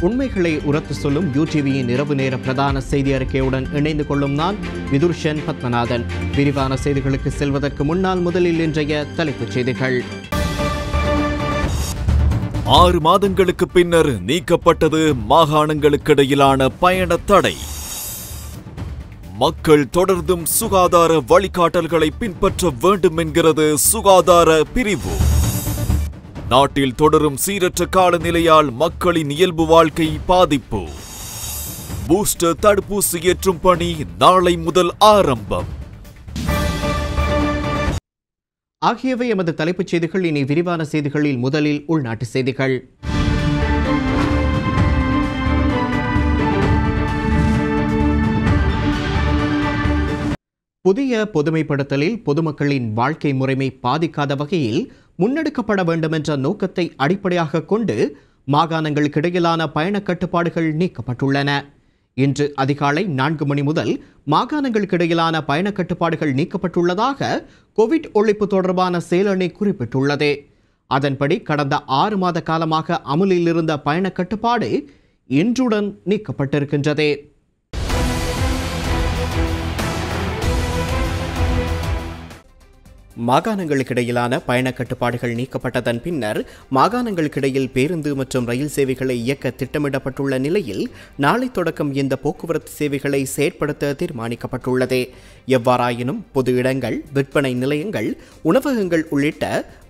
உண்மைகளை உரத்து சொல்லும் யூடிவியின் இரவு நேர பிரதான செய்தி அறிக்கையுடன் இணைந்து கொள்ளும் நான் விதுர்ஷன் பத்மநாதன். விரிவான செய்திகளுக்கு செல்வதற்கு முன்னால் முதலில் இன்றைய தலைப்புச் செய்திகள். 6 மாதங்களுக்கு பின்னர் நீக்கப்பட்டது மாகாணங்களுக்கிடையிலான பயண தடை. மக்கள் தொடர்ந்தும் சுகாதார வழிகாட்டல்களை பின்பற்ற வேண்டும் என்கிறது சுகாதார பிரிவு. நாட்டில் தொடரும் சீரற்ற காலநிலையால் மக்களின் இயல்பு வாழ்க்கை பாதிப்பு. பூஸ்டர் தடுப்பூசி ஏற்றும் பணி நாளை முதல் ஆரம்பம். ஆகியவை எமது தலைப்புச் செய்திகள். இனி விரிவான செய்திகளில் முதலில் உள்நாட்டு செய்திகள். புதிய பொதுமைப்படுத்தலில் பொதுமக்களின் வாழ்க்கை முறைமை பாதிக்காத வகையில் முன்னெடுக்கப்பட வேண்டும் என்ற நோக்கத்தை அடிப்படையாக கொண்டு மாகாணங்களுக்கிடையிலான பயண கட்டுப்பாடுகள் நீக்கப்பட்டுள்ளன. இன்று அதிகாலை 4 மணி முதல் மாகாணங்களுக்கிடையிலான பயண கட்டுப்பாடுகள் நீக்கப்பட்டுள்ளதாக கோவிட் ஒழிப்பு தொடர்பான செயலணி குறிப்பிட்டுள்ளது. அதன்படி கடந்த 6 மாத காலமாக அமலில் இருந்த பயண கட்டுப்பாடு இன்றுடன் நீக்கப்பட்டிருக்கின்றது. மாகாணங்களுக்கிடையிலான பயண கட்டுப்பாடுகள் நீக்கப்பட்டதன் பின்னர் மாகாணங்களுக்கிடையில் பேருந்து மற்றும் ரயில் சேவைகளை இயக்க திட்டமிடப்பட்டுள்ள நிலையில் நாளை தொடக்கம் இந்த போக்குவரத்து சேவைகளை செயற்படுத்த தீர்மானிக்கப்பட்டுள்ளது. எவ்வாறாயினும் பொது இடங்கள், விற்பனை நிலையங்கள், உணவகங்கள் உள்ளிட்ட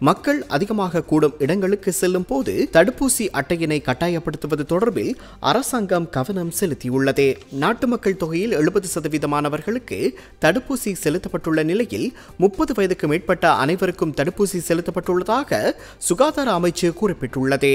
மக்கள் அதிகமாக கூடும் இடங்களுக்கு செல்லும் போது தடுப்பூசி அட்டையினை கட்டாயப்படுத்துவது தொடர்பில் அரசாங்கம் கவனம் செலுத்தியுள்ளது. நாட்டு மக்கள் தொகையில் 70%மானவர்களுக்கு தடுப்பூசி செலுத்தப்பட்டுள்ள நிலையில் 30 வயதுக்கு மேற்பட்ட அனைவருக்கும் தடுப்பூசி செலுத்தப்பட்டுள்ளதாக சுகாதார அமைச்சு குறிப்பிட்டுள்ளது.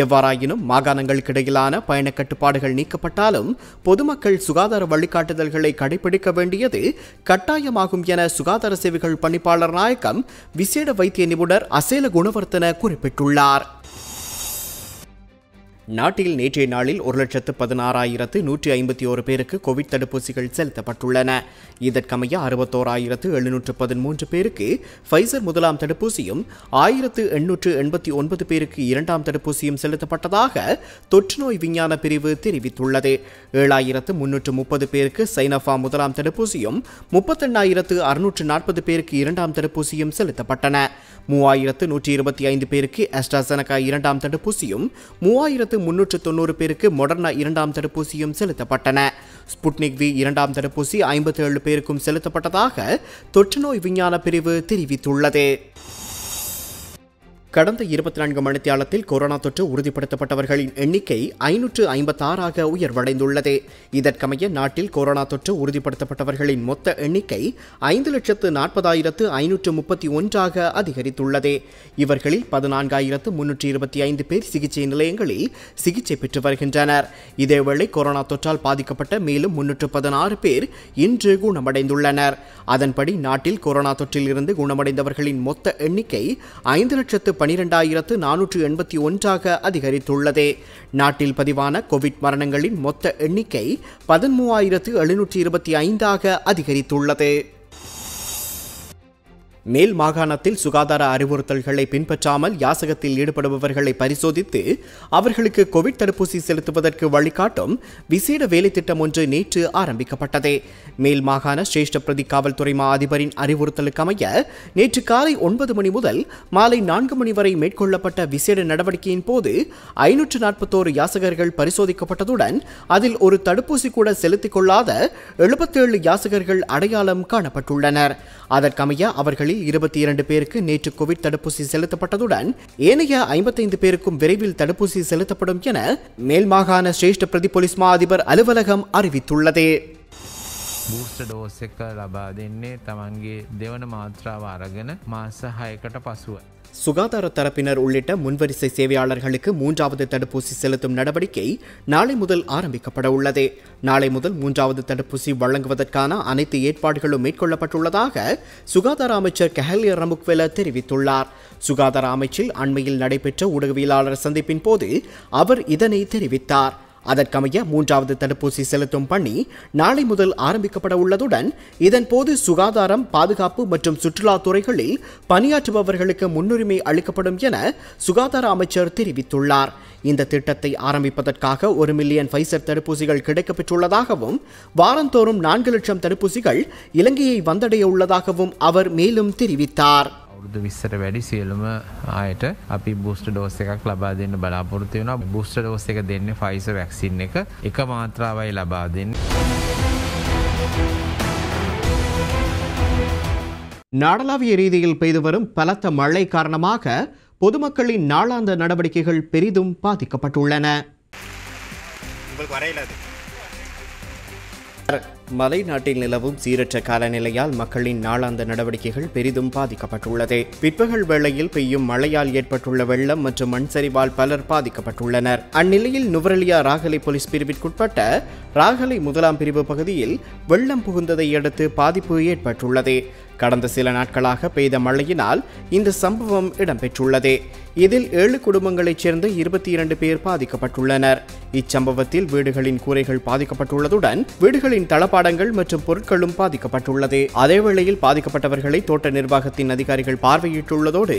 எவ்வாறாயினும் மாகாணங்களுக்கிடையிலான பயண கட்டுப்பாடுகள் நீக்கப்பட்டாலும் பொதுமக்கள் சுகாதார வழிகாட்டுதல்களை கடைபிடிக்க வேண்டியது கட்டாயமாகும் என சுகாதார சேவைகள் பணிப்பாளர் நாயகம் விசேட வைத்திய நிபுணர் அசேல குணவர்த்தன குறிப்பிட்டுள்ளார். நாட்டில் நேற்றைய நாளில் 1,16,151 பேருக்கு கோவிட் தடுப்பூசிகள் செலுத்தப்பட்டுள்ளன. இதற்கமைய 61,713 பேருக்கு ஃபைசர் முதலாம் தடுப்பூசியும் 1,889 பேருக்கு இரண்டாம் தடுப்பூசியும் செலுத்தப்பட்டதாக தொற்றுநோய் விஞ்ஞான பிரிவு தெரிவித்துள்ளது. 7,330 பேருக்கு சைனோஃபார்ம் முதலாம் தடுப்பூசியும் 38,640 பேருக்கு இரண்டாம் தடுப்பூசியும் செலுத்தப்பட்டன. 3,125 பேருக்கு அஸ்ட்ராசெனகா இரண்டாம் தடுப்பூசியும் 3,390 பேருக்கு மொடர்னா இரண்டாம் தடுப்பூசியும் செலுத்தப்பட்டன. ஸ்புட்னிக் வி இரண்டாம் தடுப்பூசி 57 பேருக்கும் செலுத்தப்பட்டதாக தொற்றுநோய் விஞ்ஞான பிரிவு தெரிவித்துள்ளது. கடந்த 24 மணித்தியாலத்தில் கொரோனா தொற்று உறுதிப்படுத்தப்பட்டவர்களின் எண்ணிக்கை 556 உயர்வடைந்துள்ளது. இதற்கமைய நாட்டில் கொரோனா தொற்று உறுதிப்படுத்தப்பட்டவர்களின் மொத்த எண்ணிக்கை 5,40,531 அதிகரித்துள்ளது. இவர்களில் 14,325 பேர் சிகிச்சை நிலையங்களில் சிகிச்சை பெற்று வருகின்றனர். இதேவேளை கொரோனா தொற்றால் பாதிக்கப்பட்ட மேலும் 316 பேர் இன்று குணமடைந்துள்ளனர். அதன்படி நாட்டில் கொரோனா தொற்றில் இருந்து குணமடைந்தவர்களின் மொத்த எண்ணிக்கை 5,12,481 அதிகரித்துள்ளது. நாட்டில் பதிவான கோவிட் மரணங்களின் மொத்த எண்ணிக்கை 13,725 அதிகரித்துள்ளது. மேல் மாகாணத்தில் சுகாதார அறிவுறுத்தல்களை பின்பற்றாமல் யாசகத்தில் ஈடுபடுபவர்களை பரிசோதித்து அவர்களுக்கு கோவிட் தடுப்பூசி செலுத்துவதற்கு வழிகாட்டும் விசேட வேலை திட்டம் ஒன்று நேற்று ஆரம்பிக்கப்பட்டது. மேல் மாகாண சிரேஷ்ட பிரதி காவல்துறை மா அதிபரின் அறிவுறுத்தலுக்கு அமைய நேற்று காலை 9 மணி முதல் மாலை 4 மணி வரை மேற்கொள்ளப்பட்ட விசேட நடவடிக்கையின் போது 541 யாசகர்கள் பரிசோதிக்கப்பட்டதுடன் அதில் ஒரு தடுப்பூசி கூட செலுத்திக் கொள்ளாத 77 யாசகர்கள் அடையாளம் காணப்பட்டுள்ளனர். அதற்கமைய அவர்களில் 22 பேருக்கு நேற்று கோவிட் தடுப்பூசி செலுத்தப்பட்டதுடன் ஏனைய 55 பேருக்கும் விரைவில் தடுப்பூசி செலுத்தப்படும் என மேல் மாகாண சிரேஷ்ட பிரதி போலீஸ் மா அதிபர் அலுவலகம் அறிவித்துள்ளது. බූස්ටර් ඩෝස් එක ලබා දෙන්නේ තමන්ගේ දෙවන මාත්‍රාව අරගෙන මාස 6කට පසුව. சுகாதார தரப்பினர் உள்ளிட்ட முன்வரிசை சேவையாளர்களுக்கு 3வது தடுப்பூசி செலுத்தும் நடவடிக்கை நாளை முதல் ஆரம்பிக்கப்பட உள்ளது. நாளை முதல் 3வது தடுப்பூசி வழங்குவதற்கான அனைத்து ஏற்பாடுகளும் மேற்கொள்ளப்பட்டுள்ளதாக சுகாதார அமைச்சர் கஹலிய ரமுக்வெல தெரிவித்துள்ளார். சுகாதார அமைச்சில் அண்மையில் நடைபெற்ற ஊடகவியலாளர் சந்திப்பின் போது அவர் இதனை தெரிவித்தார். அதற்கமைய 3வது தடுப்பூசி செலுத்தும் பணி நாளை முதல் ஆரம்பிக்கப்பட உள்ளதுடன் இதன்போது சுகாதாரம், பாதுகாப்பு மற்றும் சுற்றுலா துறைகளில் பணியாற்றுபவர்களுக்கு முன்னுரிமை அளிக்கப்படும் என சுகாதார அமைச்சர் தெரிவித்துள்ளார். இந்த திட்டத்தை ஆரம்பிப்பதற்காக 1 மில்லியன் ஃபைசர் தடுப்பூசிகள் கிடைக்கப்பெற்றுள்ளதாகவும் வாரந்தோறும் 4 லட்சம் தடுப்பூசிகள் இலங்கையை வந்தடைய உள்ளதாகவும் அவர் மேலும் தெரிவித்தார். අවුරුදු 20ට වැඩි සියලුම අයට අපි බූස්ටර් ඩෝස් එකක් ලබා දෙන්න බලාපොරොත්තු වෙනවා. බූස්ටර් ඩෝස් එක දෙන්නේ ෆයිසර් වැක්සින් එක මාත්‍රාවයි ලබා දෙන්නේ. நாடளாவிய ரீதியில் பெய்து வரும் பலத்த மழை காரணமாக பொதுமக்களின் நாளாந்த நடவடிக்கைகள் பெரிதும் பாதிக்கப்பட்டுள்ளன. மலை நாட்டில் நிலவும் சீரற்ற காலநிலையால் மக்களின் நாளாந்த நடவடிக்கைகள் பெரிதும் பாதிக்கப்பட்டுள்ளது. பிற்பகல் வேளையில் பெய்யும் மழையால் ஏற்பட்டுள்ள வெள்ளம் மற்றும் மண் சரிவால் பலர் பாதிக்கப்பட்டுள்ளனர். அந்நிலையில் நுவரெலியா ராகலை போலீஸ் பிரிவிற்குட்பட்ட ராகலை 1ஆம் பிரிவு பகுதியில் வெள்ளம் புகுந்ததை அடுத்து பாதிப்பு ஏற்பட்டுள்ளது. கடந்த சில நாட்களாக பெய்த மழையினால் இந்த சம்பவம் இடம்பெற்றுள்ளது. இதில் 7 குடும்பங்களைச் சேர்ந்த 22 பேர் பாதிக்கப்பட்டுள்ளனர். இச்சம்பவத்தில் வீடுகளின் கூரைகள் பாதிக்கப்பட்டுள்ளதுடன் வீடுகளின் தளபாடங்கள் மற்றும் பொருட்களும் பாதிக்கப்பட்டுள்ளது. அதேவேளையில் பாதிக்கப்பட்டவர்களை தோட்ட நிர்வாகத்தின் அதிகாரிகள் பார்வையிட்டுள்ளதோடு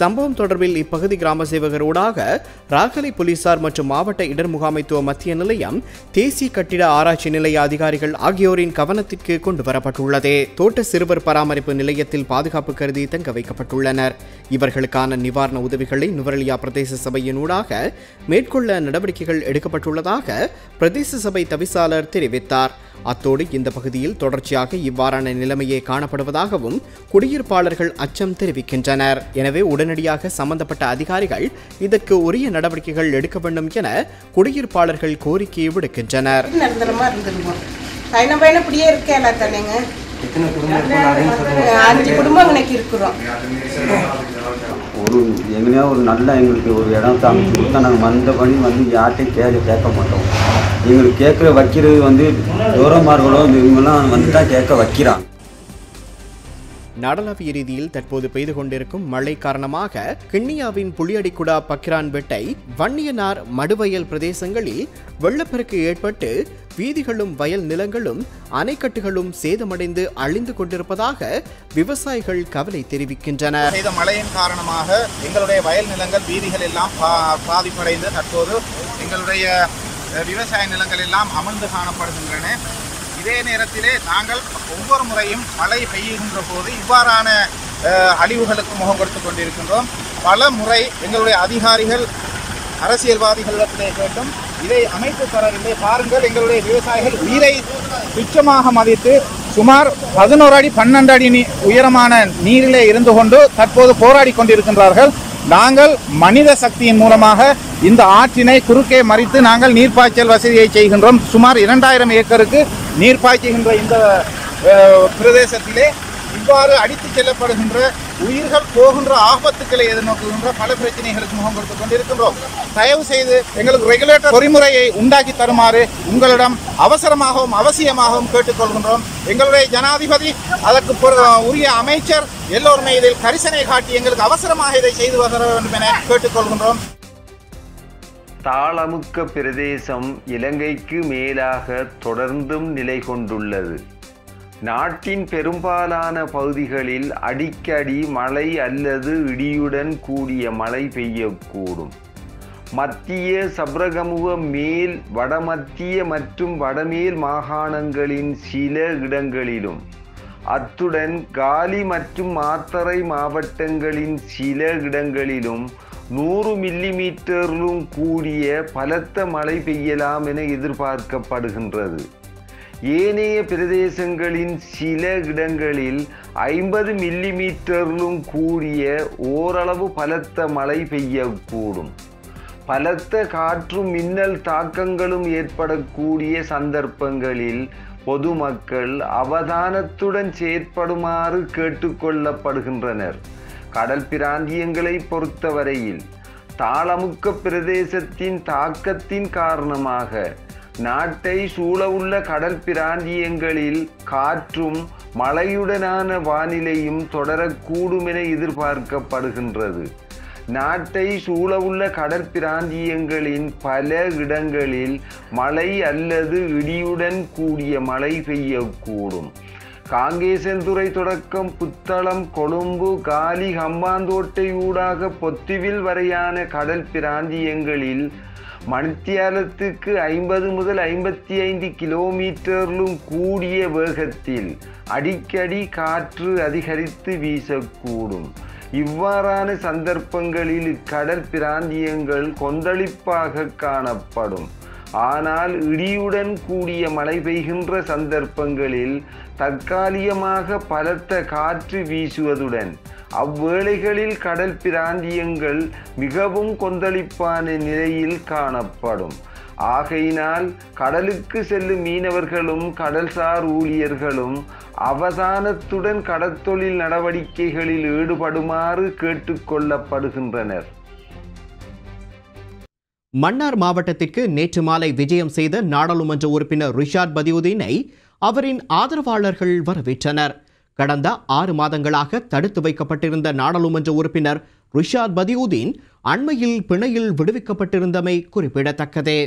சம்பவம் தொடர்பில் இப்பகுதி கிராம சேவகரோடாக ராகலை போலீசார் மற்றும் மாவட்ட இடர் முகாமைத்துவ மத்திய நிலையம், தேசிய கட்டிட ஆராய்ச்சி நிலைய அதிகாரிகள் ஆகியோரின் கவனத்திற்கு கொண்டு வரப்பட்டுள்ளது. தோட்ட சிறுவர் பராமரிப்பு நிலையத்தில் பாதுகாப்பு கருதி தங்க வைக்கப்பட்டுள்ளனர். இவர்களுக்கான நிவாரண உதவிகளை நுவரெலியா பிரதேச சபையினூடாக மேற்கொள்ள நடவடிக்கைகள் எடுக்கப்பட்டுள்ளதாக பிரதேச சபை தவிசாளர் தெரிவித்தார். அத்தோடு இந்த பகுதியில் தொடர்ச்சியாக இவ்வாறான நிலைமையே காணப்படுவதாகவும் குடியிருப்பாளர்கள் அச்சம் தெரிவிக்கின்றனர். எனவே உடனடியாக சம்பந்தப்பட்ட அதிகாரிகள் இதற்கு உரிய நடவடிக்கைகள் எடுக்க வேண்டும் என குடியிருப்பாளர்கள் கோரிக்கை விடுக்கின்றனர். எங்கனையா ஒரு நல்ல எங்களுக்கு ஒரு இடம் அமைச்சு கொடுத்தா நாங்கள் மந்தபடி யார்ட்டையும் கேட்க மாட்டோம். எங்களுக்கு கேட்குற வைக்கிறது தூரமார்களோ இவங்கெல்லாம் தான் கேட்க வைக்கிறாங்க. நாடளாவிய ரீதியில் தற்போது பெய்து கொண்டிருக்கும் மழை காரணமாக கிண்ணியாவின் புளியடிக்குடா, பக்கிரான் வெட்டை, வன்னியனார், மடுவயல் பிரதேசங்களில் வெள்ளப்பெருக்கு ஏற்பட்டு வீதிகளும் வயல் நிலங்களும் அணைக்கட்டுகளும் சேதமடைந்து அழிந்து கொண்டிருப்பதாக விவசாயிகள் கவலை தெரிவிக்கின்றனர். இந்த மழையின் காரணமாக எங்களுடைய வயல் நிலங்கள், வீதிகள் எல்லாம் பாதிப்படைந்து தற்போது எங்களுடைய விவசாய நிலங்கள் எல்லாம் அமர்ந்து காணப்படுகின்றன. இதே நேரத்திலே நாங்கள் ஒவ்வொரு முறையும் மழை பெய்யுகின்ற போது இவ்வாறான அழிவுகளுக்கு முகம் கொடுத்து கொண்டிருக்கின்றோம். பல முறை எங்களுடைய அதிகாரிகள், அரசியல்வாதிகளிடத்திலே கேட்டும் இதை அமைத்து தரவில்லை. பாருங்கள், எங்களுடைய விவசாயிகள் உயிரை துச்சமாக மதித்து சுமார் 11 அடி 12 அடி உயரமான நீரிலே இருந்து கொண்டு தற்போது போராடி கொண்டிருக்கின்றார்கள். நாங்கள் மனித சக்தியின் மூலமாக இந்த ஆற்றினை குறுக்கே மறித்து நாங்கள் நீர்ப்பாய்ச்சல் வசதியை செய்கின்றோம். சுமார் 2000 ஏக்கருக்கு நீர் பாய்ச்சுகின்ற இந்த பிரதேசத்திலே இவ்வாறு அடித்து செல்லப்படுகின்ற உயிர்கள் போகின்ற ஆபத்துக்களை எதிர்நோக்குகின்ற பல பிரச்சனைகளுக்கு முகம் கொடுத்து கொண்டிருக்கின்றோம். தயவு செய்து எங்களுக்கு ரெகுலேட்டர் பொறிமுறையை உண்டாக்கி தருமாறு உங்களிடம் அவசரமாகவும் அவசியமாகவும் கேட்டுக்கொள்கின்றோம். எங்களுடைய ஜனாதிபதி, அதற்கு உரிய அமைச்சர் எல்லோருமே இதில் கரிசனை காட்டி எங்களுக்கு அவசரமாக இதை செய்து வர வேண்டும் என கேட்டுக்கொள்கின்றோம். தாளமுக்க பிரதேசம் இலங்கைக்கு மேலாக தொடர்ந்தும் நிலை கொண்டுள்ளது. நாட்டின் பெரும்பாலான பகுதிகளில் அடிக்கடி மழை அல்லது இடியுடன் கூடிய மழை பெய்யக்கூடும். மத்திய சப்ரகமுவ, மேல், வடமத்திய மற்றும் வடமேல் மாகாணங்களின் சில இடங்களிலும், அத்துடன் காலி மற்றும் மாத்தறை மாவட்டங்களின் சில இடங்களிலும் 100 மில்லிமீட்டரிலும் கூடிய பலத்த மழை பெய்யலாம் என எதிர்பார்க்கப்படுகின்றது. ஏனைய பிரதேசங்களின் சில இடங்களில் 50 மில்லிமீட்டரிலும் கூடிய ஓரளவு பலத்த மழை பெய்யக்கூடும். பலத்த காற்றும் மின்னல் தாக்கங்களும் ஏற்படக்கூடிய சந்தர்ப்பங்களில் பொதுமக்கள் அவதானத்துடன் செயற்படுமாறு கேட்டுக்கொள்ளப்படுகின்றனர். கடல் பிராந்தியங்களை பொறுத்தவரையில் தாளமுக்க பிரதேசத்தின் தாக்கத்தின் காரணமாக நாட்டை சூழவுள்ள கடல் பிராந்தியங்களில் காற்றும் மழையுடனான வானிலையும் தொடரக்கூடும் என எதிர்பார்க்கப்படுகின்றது. நாட்டை சூழவுள்ள கடற்பிராந்தியங்களின் பல இடங்களில் மழை அல்லது இடியுடன் கூடிய மழை பெய்யக்கூடும். காங்கேசன்துறை தொடக்கம் புத்தளம், கொழும்பு, காலி, ஹம்பாந்தோட்டை ஊடாக பொத்துவில் வரையான கடல் பிராந்தியங்களில் மணித்தியாலத்துக்கு 50 முதல் 55 கிலோமீட்டரிலும் கூடிய வேகத்தில் அடிக்கடி காற்று அதிகரித்து வீசக்கூடும். இவ்வாறான சந்தர்ப்பங்களில் கடல் பிராந்தியங்கள் கொந்தளிப்பாக காணப்படும். ஆனால் இடியுடன் கூடிய மழை பெய்கின்ற சந்தர்ப்பங்களில் தற்காலிகமாக பலத்த காற்று வீசுவதுடன் அவ்வேளைகளில் கடல் பிராந்தியங்கள் மிகவும் கொந்தளிப்பான நிலையில் காணப்படும். ஆகையினால் கடலுக்கு செல்லும் மீனவர்களும் கடல்சார் ஊழியர்களும் அவதானத்துடன் கடற்தொழில் நடவடிக்கைகளில் ஈடுபடுமாறு கேட்டுக்கொள்ளப்படுகின்றனர். மன்னார் மாவட்டத்திற்கு நேற்று மாலை விஜயம் செய்த நாடாளுமன்ற உறுப்பினர் ரிஷாட் பதியுதீனை அவரின் ஆதரவாளர்கள் வரவேற்றனர். கடந்த 6 மாதங்களாக தடுத்து வைக்கப்பட்டிருந்த நாடாளுமன்ற உறுப்பினர் ரிஷாட் பதியுதீன் அண்மையில் பிணையில் விடுவிக்கப்பட்டிருந்தமை குறிப்பிடத்தக்கது.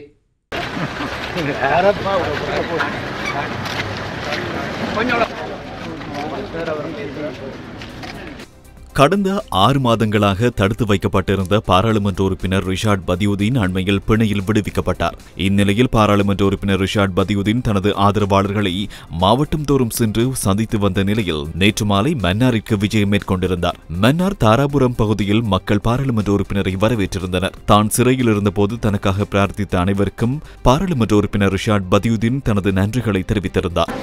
கடந்த 6 மாதங்களாக தடுத்து வைக்கப்பட்டிருந்த பாராளுமன்ற உறுப்பினர் ரிஷாட் பதியுதீன் அண்மையில் பிணையில் விடுவிக்கப்பட்டார். இந்நிலையில் பாராளுமன்ற உறுப்பினர் ரிஷாட் பதியுதீன் தனது ஆதரவாளர்களை மாவட்டம் தோறும் சென்று சந்தித்து வந்த நிலையில் நேற்று மாலை மன்னாரிற்கு விஜயம் மேற்கொண்டிருந்தார். மன்னார் தாராபுரம் பகுதியில் மக்கள் பாராளுமன்ற உறுப்பினரை வரவேற்றிருந்தனர். தான் சிறையில் இருந்தபோது தனக்காக பிரார்த்தித்த அனைவருக்கும் பாராளுமன்ற உறுப்பினர் ரிஷாட் பதியுதீன் தனது நன்றிகளை தெரிவித்திருந்தார்.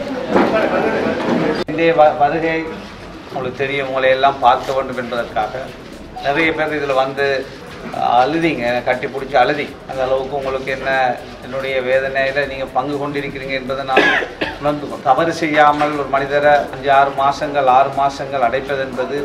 உங்களுக்கு தெரியும், உங்களை எல்லாம் பார்க்க வேண்டும் என்பதற்காக நிறைய பேர் இதில் வந்து அழுதிங்க, கட்டி பிடிச்சி அழுதி. அந்த அளவுக்கு உங்களுக்கு என்னுடைய வேதனையில் நீங்கள் பங்கு கொண்டிருக்கிறீங்க என்பதை நான் உணர்ந்து தவறு செய்யாமல் ஒரு மனிதரை 5-6 மாதங்கள் 6 மாதங்கள் அடைப்பது என்பது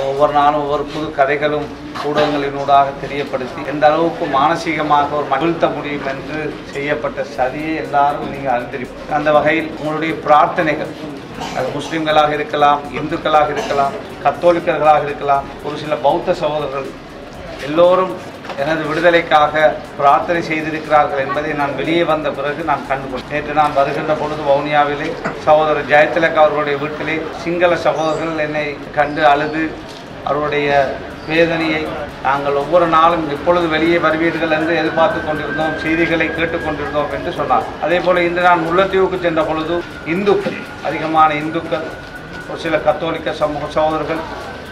ஒவ்வொரு நாளும் ஒவ்வொரு புது கதைகளும் ஊடகங்களினூடாக தெரியப்படுத்தி எந்த அளவுக்கு மானசீகமாக ஒரு மகிழ்த்த முடியும் என்று செய்யப்பட்ட சதியை எல்லாரும் நீங்கள் அறிந்திருப்பீங்க. அந்த வகையில் உங்களுடைய பிரார்த்தனைகள், அது முஸ்லிம்களாக இருக்கலாம், இந்துக்களாக இருக்கலாம், கத்தோலிக்கர்களாக இருக்கலாம், ஒரு சில பௌத்த சகோதரர்கள் எல்லோரும் எனது விடுதலைக்காக பிரார்த்தனை செய்திருக்கிறார்கள் என்பதை நான் வெளியே வந்த பிறகு நான் கண்டுகொண்டேன். நேற்று நான் வருகின்ற பொழுது வவுனியாவிலே சகோதரர் ஜெயதிலக் அவர்களுடைய வீட்டிலே சிங்கள சகோதரர்கள் என்னை கண்டு அழுது அவருடைய வேதனையை நாங்கள் ஒவ்வொரு நாளும் எப்பொழுது வெளியே வருவீர்கள் என்று எதிர்பார்த்து கொண்டிருந்தோம், செய்திகளை கேட்டுக்கொண்டிருந்தோம் என்று சொன்னார். அதே போல் இன்று நான் முல்லைத்தீவுக்கு சென்ற பொழுது இந்துக்கள், அதிகமான இந்துக்கள், ஒரு சில கத்தோலிக்க சகோதரர்கள்,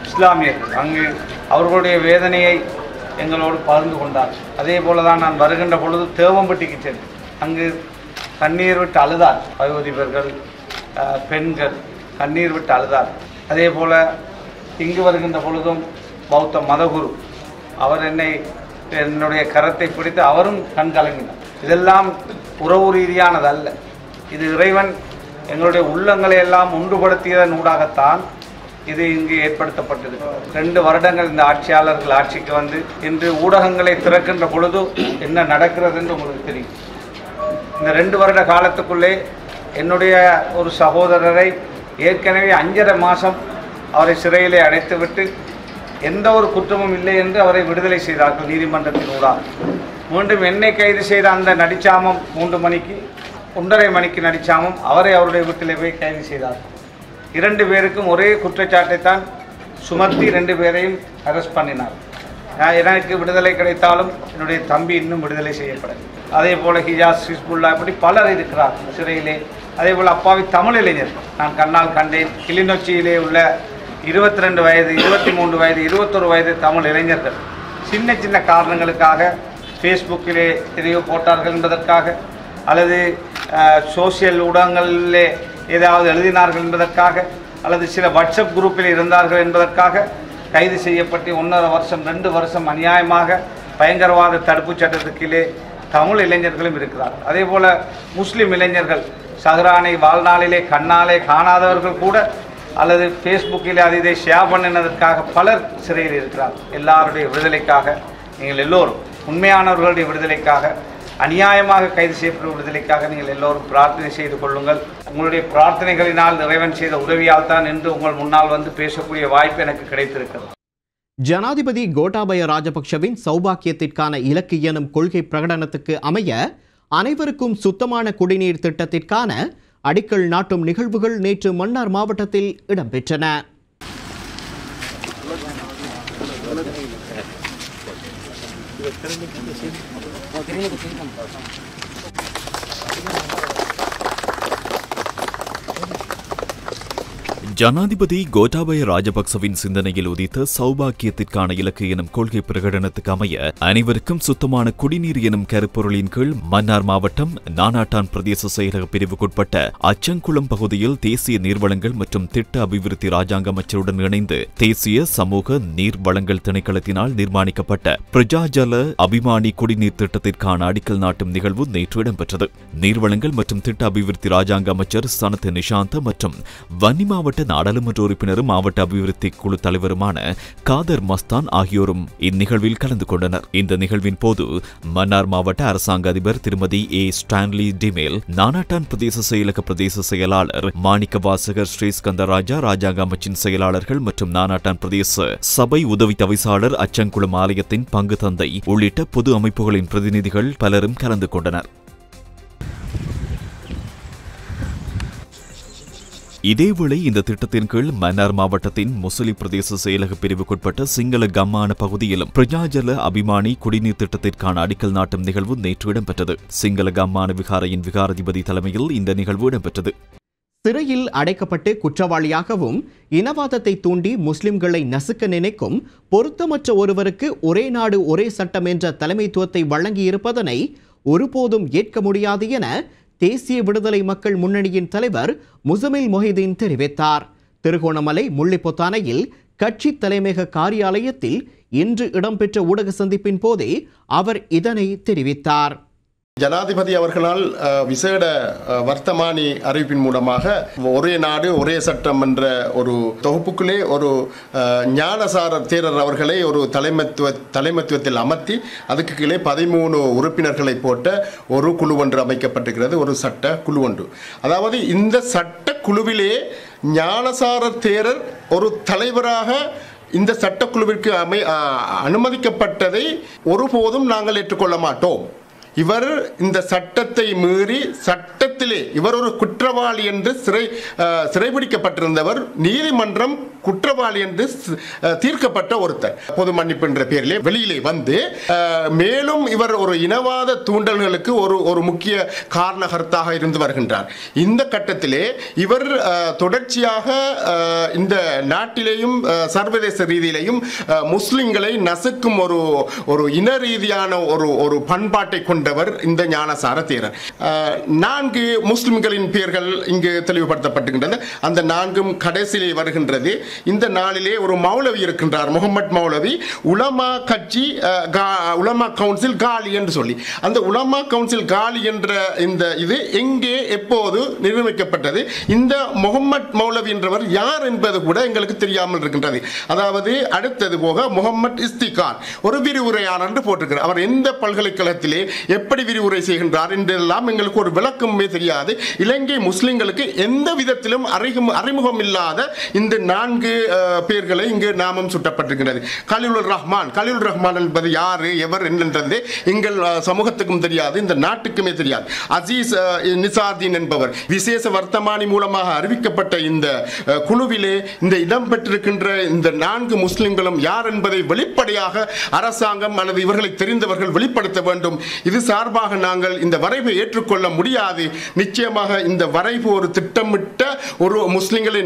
இஸ்லாமியர்கள் அங்கு அவர்களுடைய வேதனையை எங்களோடு பகிர்ந்து கொண்டார். அதே போல தான் நான் வருகின்ற பொழுது தேவம்பட்டிக்கு சென்றேன். அங்கு கண்ணீர் விட்டு அழுதார். வயோதிபர்கள், பெண்கள் கண்ணீர் விட்டு அழுதார். அதே போல் இங்கு வருகின்ற பொழுதும் பௌத்த மதகுரு அவர் என்னுடைய கரத்தை பிடித்து அவரும் கண் கலங்கினார். இதெல்லாம் உறவு ரீதியானதல்ல, இது இறைவன் எங்களுடைய உள்ளங்களை எல்லாம் ஒன்றுபடுத்தியதன் ஊடாகத்தான் இது இங்கு ஏற்படுத்தப்பட்டது. 2 வருடங்கள் இந்த ஆட்சியாளர்கள் ஆட்சிக்கு வந்து இன்று ஊடகங்களை திறக்கின்ற பொழுது என்ன நடக்கிறது என்று உங்களுக்கு தெரியும். இந்த 2 வருட காலத்துக்குள்ளே என்னுடைய ஒரு சகோதரரை ஏற்கனவே 5.5 மாதம் அவரை சிறையிலே அடைத்துவிட்டு எந்த ஒரு குற்றமும் இல்லை என்று அவரை விடுதலை செய்தார்கள் நீதிமன்றத்தின் ஊடாக. மீண்டும் என்னை கைது செய்த அந்த நடிச்சாமம் 3 மணிக்கு 1:30 மணிக்கு நடிச்சாமம் அவரை அவருடைய வீட்டிலே போய் கைது செய்தார்கள். 2 பேருக்கும் ஒரே குற்றச்சாட்டை தான் சுமத்தி 2 பேரையும் அரெஸ்ட் பண்ணினார். எனக்கு விடுதலை கிடைத்தாலும் என்னுடைய தம்பி இன்னும் விடுதலை செய்யப்படவில்லை. அதே போல் ஹிஜாஸ், ஹிஸ்புல்லா, இப்படி பலர் இருக்கிறார் சிறையிலே. அதே போல் அப்பாவி தமிழ் இளைஞர் நான் கண்ணால் கண்டேன். கிளிநொச்சியிலே உள்ள 22 வயது, 23 வயது, 21 வயது தமிழ் இளைஞர்கள் சின்ன சின்ன காரணங்களுக்காக ஃபேஸ்புக்கிலே எதையோ போட்டார்கள் என்பதற்காக அல்லது சோசியல் ஊடகங்களிலே ஏதாவது எழுதினார்கள் என்பதற்காக அல்லது சில வாட்ஸ்அப் குரூப்பில் இருந்தார்கள் என்பதற்காக கைது செய்யப்பட்டு 1.5 வருஷம் 2 வருஷம் அநியாயமாக பயங்கரவாத தடுப்பு சட்டத்துக்கிலே தமிழ் இளைஞர்களும் இருக்கிறார்கள். அதே போல் முஸ்லீம் இளைஞர்கள் சஹ்ரானை வாழ்நாளிலே கண்ணாலே காணாதவர்கள் கூட அல்லது ஃபேஸ்புக்கில் அது இதை ஷேர் பண்ணினதற்காக பலர் சிறையில் இருக்கிறார். எல்லாருடைய விடுதலைக்காக நீங்கள் எல்லோரும், உண்மையானவர்களுடைய விடுதலைக்காக, அநியாயமாக கைது செய்யப்பட்ட விடுதலைக்காக நீங்கள் எல்லோரும் பிரார்த்தனை செய்து கொள்ளுங்கள். உங்களுடைய பிரார்த்தனைகளினால் இறைவன் செய்த உதவியால் தான் இன்று உங்கள் முன்னால் வந்து பேசக்கூடிய வாய்ப்பு எனக்கு கிடைத்திருக்கிறது. ஜனாதிபதி கோட்டாபய ராஜபக்ஷவின் சௌபாக்கியத்திற்கான இலக்கு எனும் கொள்கை பிரகடனத்துக்கு அமைய அனைவருக்கும் சுத்தமான குடிநீர் திட்டத்திற்கான அடிக்கல் நாட்டும் நிகழ்வுகள் நேற்று மன்னார் மாவட்டத்தில் இடம்பெற்றன. ஜனாதிபதி கோட்டாபய ராஜபக்சவின் சிந்தனையில் உதித்த சௌபாக்கியத்திற்கான இலக்கு எனும் கொள்கை பிரகடனத்துக்கு அமைய அனைவருக்கும் சுத்தமான குடிநீர் எனும் கருப்பொருளின் கீழ் மன்னார் மாவட்டம் நானாட்டான் பிரதேச செயலக பிரிவுக்குட்பட்ட அச்சங்குளம் பகுதியில் தேசிய நீர்வளங்கள் மற்றும் திட்ட அபிவிருத்தி ராஜாங்க அமைச்சருடன் இணைந்து தேசிய சமூக நீர் வளங்கள் திணைக்களத்தினால் நிர்மாணிக்கப்பட்ட பிரஜாஜல அபிமானி குடிநீர் திட்டத்திற்கான அடிக்கல் நாட்டும் நிகழ்வு நேற்று இடம்பெற்றது. நீர்வளங்கள் மற்றும் திட்ட அபிவிருத்தி ராஜாங்க அமைச்சர் சனத் நிஷாந்த மற்றும் வன்னி மாவட்ட நாடாளுமன்ற உறுப்பினரும் மாவட்ட அபிவிருத்தி குழு தலைவருமான காதர் மஸ்தான் ஆகியோரும் இந்நிகழ்வில் கலந்து கொண்டனர். இந்த நிகழ்வின் போது மன்னார் மாவட்ட அரசாங்க அதிபர் திருமதி ஏ ஸ்டான்லி டிமேல், நானாட்டான் பிரதேச செயலக பிரதேச செயலாளர் மாணிக்க வாசகர் ஸ்ரீஸ்கந்தராஜா, ராஜாங்க அமைச்சின் செயலாளர்கள் மற்றும் நானாட்டான் பிரதேச சபை உதவி தவிசாளர் அச்சங்குளம் ஆலயத்தின் பங்கு தந்தை உள்ளிட்ட பொது அமைப்புகளின் பிரதிநிதிகள் பலரும் கலந்து கொண்டனர். இதேவேளை இந்த திட்டத்தின் கீழ் மன்னார் மாவட்டத்தின் முசலி பிரதேச செயலக பிரிவுக்குட்பட்ட சிங்கள கம்மான பகுதியிலும் பிரஜாஜல அபிமானி குடிநீர் திட்டத்திற்கான அடிக்கல் நாட்டும் நிகழ்வு நேற்று இடம்பெற்றது. சிங்கள கம்மான விகாரையின் விகாராதிபதி தலைமையில் இந்த நிகழ்வு இடம்பெற்றது. சிறையில் அடைக்கப்பட்டு குற்றவாளியாகவும் இனவாதத்தை தூண்டி முஸ்லிம்களை நசுக்க நினைக்கும் பொருத்தமற்ற ஒருவருக்கு ஒரே நாடு ஒரே சட்டம் என்ற தலைமைத்துவத்தை வழங்கியிருப்பதனை ஒருபோதும் ஏற்க முடியாது என தேசிய விடுதலை மக்கள் முன்னணியின் தலைவர் முசமில் மொஹிதீன் தெரிவித்தார். திருகோணமலை முள்ளிப்பொத்தானையில் கட்சி தலைமையக காரியாலயத்தில் இன்று இடம்பெற்ற ஊடக சந்திப்பின் போதே அவர் இதனை தெரிவித்தார். ஜனாதிபதி அவர்களால் விசேட வர்த்தமானி அறிவிப்பின் மூலமாக ஒரே நாடு ஒரே சட்டம் என்ற ஒரு தொகுப்புக்குள்ளே ஒரு ஞானசார தேரர் அவர்களை ஒரு தலைமைத்துவத்தில் அமர்த்தி அதுக்கு கீழே 13 உறுப்பினர்களை போட்ட ஒரு குழு ஒன்று அமைக்கப்பட்டிருக்கிறது. ஒரு சட்ட குழு ஒன்று. அதாவது இந்த சட்ட குழுவிலே ஞானசார தேரர் ஒரு தலைவராக இந்த சட்டக்குழுவிற்கு அனுமதிக்கப்பட்டதை ஒருபோதும் நாங்கள் ஏற்றுக்கொள்ள மாட்டோம். இவர் இந்த சட்டத்தை மீறி சட்டத்திலே இவர் ஒரு குற்றவாளி என்று சிறைபிடிக்கப்பட்டிருந்தவர். நீதிமன்றம் குற்றவாளி என்று தீர்க்கப்பட்ட ஒருத்தர் பொது மன்னிப்பு என்ற பெயரிலே வெளியிலே வந்து மேலும் இவர் ஒரு இனவாத தூண்டல்களுக்கு ஒரு முக்கிய காரணகர்த்தாக இருந்து வருகின்றார். இந்த கட்டத்திலே இவர் தொடர்ச்சியாக இந்த நாட்டிலேயும் சர்வதேச ரீதியிலேயும் முஸ்லிம்களை நசுக்கும் ஒரு இன ரீதியான ஒரு பண்பாட்டை கொண்டவர் இந்த ஞானசார தேரர். 4 முஸ்லிம்களின் பெயர்கள் இங்கு தெளிவுபடுத்தப்பட்டுகின்றன. அந்த 4ம் கடைசியிலே வருகின்றது. இந்த நாளிலே ஒரு மௌலவி இருக்கின்றார், முகமது மௌலவி. உலமா கட்சி உலமா கவுன்சில் காலி என்று சொல்லி, அந்த உலமா கவுன்சில் காலி என்ற இந்த இது எங்கே எப்போது நிர்ணயிக்கப்பட்டது, இந்த முகமது மௌலவி என்றவர் யார் என்பது கூட எங்களுக்கு தெரியாமல் இருக்கின்றது. அதாவது அடுத்தது போக முகமது இஸ்திகான் ஒரு விரிவுரையாளர் என்று போட்டிருக்கிறார். அவர் எந்த பல்கலைக்கழகத்திலே எப்படி விரிவுரை செய்கின்றார் என்றெல்லாம் எங்களுக்கு ஒரு விளக்கமே தெரியாது. இலங்கை முஸ்லிம்களுக்கு எந்த விதத்திலும் அறிமுகம் இல்லாத இந்த 4 பேர்களை இங்கு நாமம் சுட்டப்பட்டிருக்கிறது. கலீலுர் ரஹ்மான் என்பது யாரு எவர் என்றது எங்கள் சமூகத்துக்கும் தெரியாது, இந்த நாட்டுக்குமே தெரியாது. அசீஸ் நிசார்தீன் என்பவர் விசேஷ வர்த்தமானி மூலமாக அறிவிக்கப்பட்ட இந்த குழுவிலே இந்த இடம்பெற்றிருக்கின்ற இந்த 4 முஸ்லிம்களும் யார் என்பதை வெளிப்படையாக அரசாங்கம் அல்லது இவர்களை தெரிந்தவர்கள் வெளிப்படுத்த வேண்டும். இது சார்பாக நாங்கள் இந்த வரைவை ஏற்றுக்கொள்ள முடியாது. நிச்சயமாக இந்த வரைவு ஒரு திட்டமிட்ட ஒரு முஸ்லிம்களை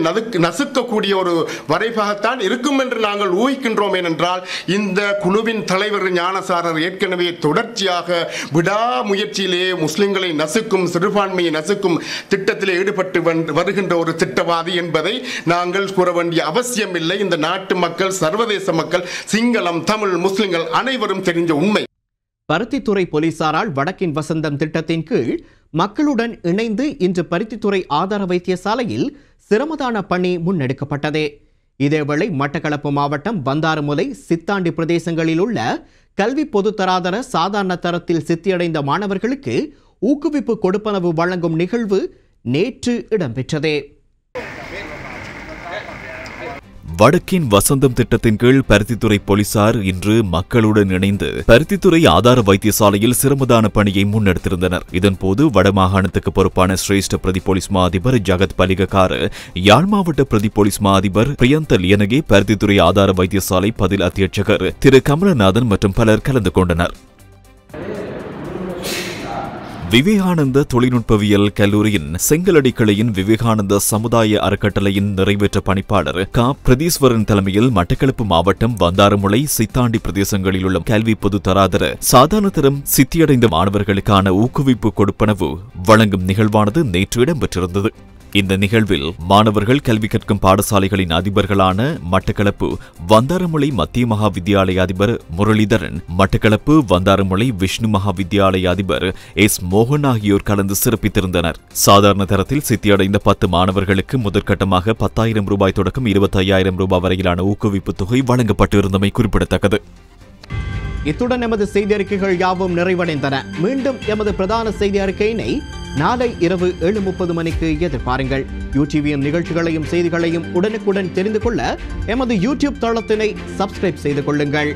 நசுக்கக்கூடிய ஒரு வரைவாகத்தான் இருக்கும் என்று நாங்கள் ஊகிக்கின்றோம். ஏனென்றால் இந்த குழுவின் தலைவர் ஞானசாரர் ஏற்கனவே தொடர்ச்சியாக விடாமுயற்சியிலே முஸ்லிம்களை நசுக்கும், சிறுபான்மையை நசுக்கும் திட்டத்திலே ஈடுபட்டு வருகின்ற ஒரு திட்டவாதி என்பதை நாங்கள் கூற வேண்டிய அவசியம் இல்லை. இந்த நாட்டு மக்கள், சர்வதேச மக்கள், சிங்களம், தமிழ், முஸ்லிம்கள் அனைவரும் தெரிஞ்ச உண்மை. பருத்தித்துறை போலீசாரால் வடக்கின் வசந்தம் திட்டத்தின் கீழ் மக்களுடன் இணைந்து இன்று பருத்தித்துறை ஆதார வைத்தியசாலையில் சிரமதான பணி முன்னெடுக்கப்பட்டது. இதேவேளை மட்டக்களப்பு மாவட்டம் பந்தாரமுலை, சித்தாண்டி பிரதேசங்களில் உள்ள கல்வி பொதுத்தராதர சாதாரண தரத்தில் சித்தியடைந்த மாணவர்களுக்கு ஊக்குவிப்பு கொடுப்பனவு வழங்கும் நிகழ்வு நேற்று இடம்பெற்றது. வடக்கின் வசந்தம் திட்டத்தின் கீழ் பருத்தித்துறை போலீசார் இன்று மக்களுடன் இணைந்து பருத்தித்துறை ஆதார வைத்தியசாலையில் சிரமதான பணியை முன்னெடுத்திருந்தனர். இதன்போது வடமாகாணத்துக்கு பொறுப்பான சிரேஷ்ட பிரதி போலீஸ் மா அதிபர் ஜகத் பலிகக்கார, யாழ் மாவட்ட பிரதி போலீஸ் மா அதிபர் பிரியந்த லியனகே, பருத்தித்துறை ஆதார வைத்தியசாலை பதில் அத்தியட்சகர் திரு கமலநாதன் மற்றும் பலர் கலந்து கொண்டனர். விவேகானந்த தொழில்நுட்பவியல் கல்லூரியின் செங்கலடி கிளையின் விவேகானந்த சமுதாய அறக்கட்டளையின் நிறைவேற்ற பணிப்பாளர் க. பிரதீஸ்வரன் தலைமையில் மட்டக்களப்பு மாவட்டம் வந்தாரமுலை, சித்தாண்டி பிரதேசங்களில் உள்ள கல்வி பொது தராதர சாதாரண தரம் சித்தியடைந்த மாணவர்களுக்கான ஊக்குவிப்பு கொடுப்பனவு வழங்கும் நிகழ்வானது நேற்று இடம்பெற்றிருந்தது. இந்த நிகழ்வில் மாணவர்கள் கல்வி கற்கும் பாடசாலைகளின் அதிபர்களான மட்டக்களப்பு வந்தாரமுலை மத்திய மகா வித்தியாலய அதிபர் முரளிதரன், மட்டக்களப்பு வந்தாரமுலை விஷ்ணு மகா வித்தியாலய அதிபர் எஸ். மோகன் ஆகியோர் கலந்து சிறப்பித்திருந்தனர். சாதாரண தரத்தில் சித்தியடைந்த 10 மாணவர்களுக்கு முதற்கட்டமாக 10,000 ரூபாய் தொடக்கம் 25,000 ரூபாய் வரையிலான ஊக்குவிப்பு தொகை வழங்கப்பட்டிருந்தமை குறிப்பிடத்தக்கது. இத்துடன் எமது செய்தி அறிக்கைகள் யாவும் நிறைவடைந்தன. மீண்டும் எமது பிரதான செய்தி அறிக்கையினை நாளை இரவு 7:30 மணிக்கு எதிர்பாருங்கள். யூடிவியின் நிகழ்ச்சிகளையும் செய்திகளையும் உடனுக்குடன் தெரிந்து கொள்ள எமது யூடியூப் தளத்தினை சப்ஸ்கிரைப் செய்து கொள்ளுங்கள்.